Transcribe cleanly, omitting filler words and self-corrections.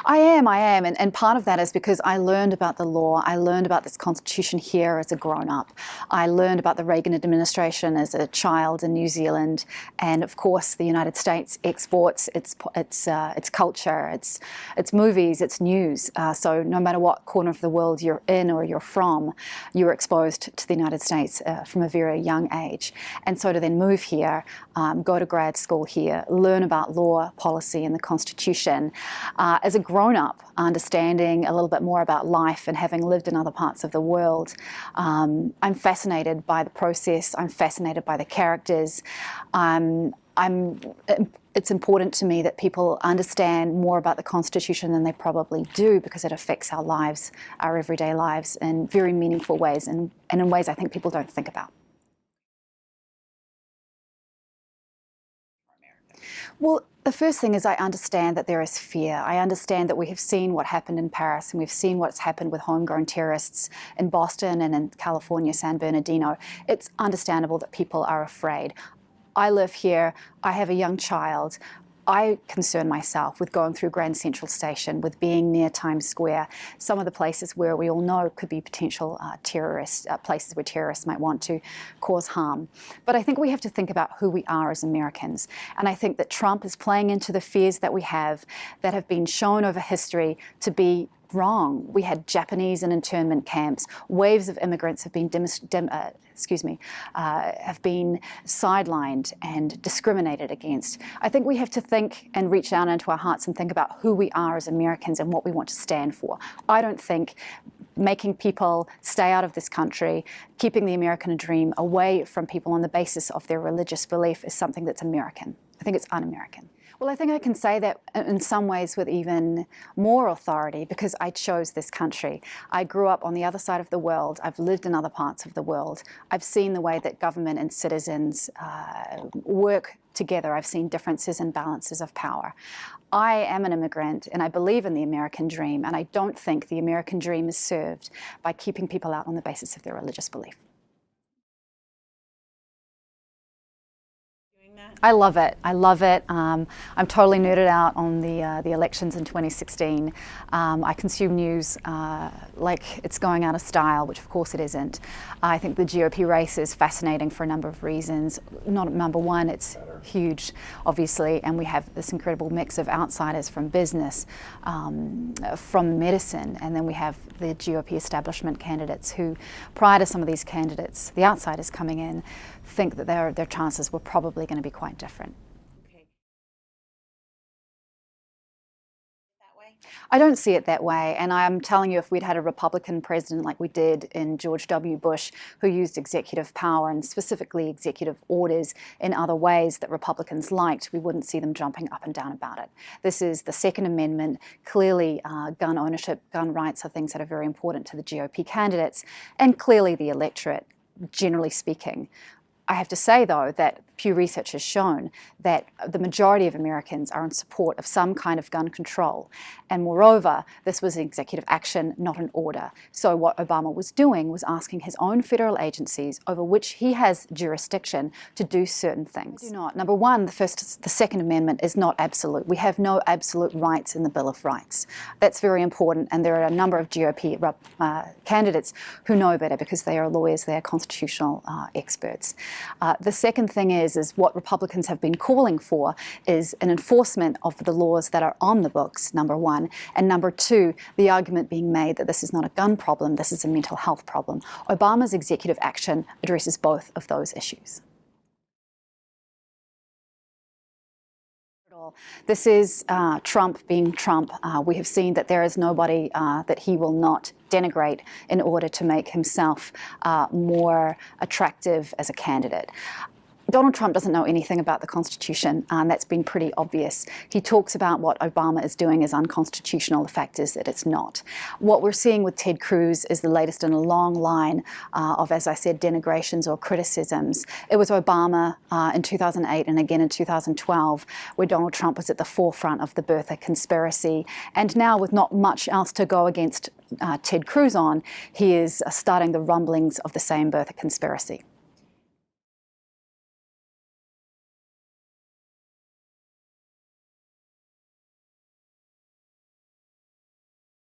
I am, and part of that is because I learned about the law, I learned about this constitution here as a grown-up. I learned about the Reagan administration as a child in New Zealand, and of course the United States exports its culture, its movies, its news. So no matter what corner of the world you're in or you're from, you're exposed to the United States from a very young age. And so to then move here, go to grad school here, learn about law, policy and the Constitution. As a grown-up, understanding a little bit more about life and having lived in other parts of the world, I'm fascinated by the process, I'm fascinated by the characters. It's important to me that people understand more about the Constitution than they probably do, because it affects our lives, our everyday lives, in very meaningful ways and in ways I think people don't think about. Well, the first thing is I understand that there is fear. I understand that we have seen what happened in Paris, and we've seen what's happened with homegrown terrorists in Boston and in California, San Bernardino. It's understandable that people are afraid. I live here, I have a young child. I concern myself with going through Grand Central Station, with being near Times Square, some of the places where we all know could be potential places where terrorists might want to cause harm. But I think we have to think about who we are as Americans. And I think that Trump is playing into the fears that we have, that have been shown over history to be wrong. We had Japanese in internment camps. Waves of immigrants have been have been sidelined and discriminated against. I think we have to think and reach down into our hearts and think about who we are as Americans and what we want to stand for. I don't think making people stay out of this country, keeping the American dream away from people on the basis of their religious belief is something that's American. I think it's un-American. Well, I think I can say that in some ways with even more authority, because I chose this country. I grew up on the other side of the world. I've lived in other parts of the world. I've seen the way that government and citizens work together. I've seen differences and balances of power. I am an immigrant and I believe in the American dream, and I don't think the American dream is served by keeping people out on the basis of their religious belief. I love it. I love it. I'm totally nerded out on the elections in 2016. I consume news like it's going out of style, which of course it isn't. I think the GOP race is fascinating for a number of reasons. Not number one, it's huge, obviously, and we have this incredible mix of outsiders from business, from medicine, and then we have the GOP establishment candidates who, prior to some of these candidates, the outsiders coming in, think that their chances were probably going to be quite different. Okay. That way? I don't see it that way, and I'm telling you, if we'd had a Republican president like we did in George W. Bush, who used executive power and specifically executive orders in other ways that Republicans liked, we wouldn't see them jumping up and down about it. This is the Second Amendment. Clearly, gun ownership, gun rights are things that are very important to the GOP candidates, and clearly the electorate, generally speaking. I have to say, though, that Pew Research has shown that the majority of Americans are in support of some kind of gun control. And moreover, this was an executive action, not an order. So what Obama was doing was asking his own federal agencies over which he has jurisdiction to do certain things. Do not. Number one, the Second Amendment is not absolute. We have no absolute rights in the Bill of Rights. That's very important, and there are a number of GOP candidates who know better because they are lawyers, they are constitutional experts. The second thing is what Republicans have been calling for is an enforcement of the laws that are on the books, number one, and number two, the argument being made that this is not a gun problem, this is a mental health problem. Obama's executive action addresses both of those issues. This is Trump being Trump. We have seen that there is nobody that he will not denigrate in order to make himself more attractive as a candidate. Donald Trump doesn't know anything about the Constitution, and that's been pretty obvious. He talks about what Obama is doing is unconstitutional. The fact is that it's not. What we're seeing with Ted Cruz is the latest in a long line of, as I said, denigrations or criticisms. It was Obama in 2008 and again in 2012 where Donald Trump was at the forefront of the birther conspiracy. And now, with not much else to go against Ted Cruz on, he is starting the rumblings of the same birther conspiracy.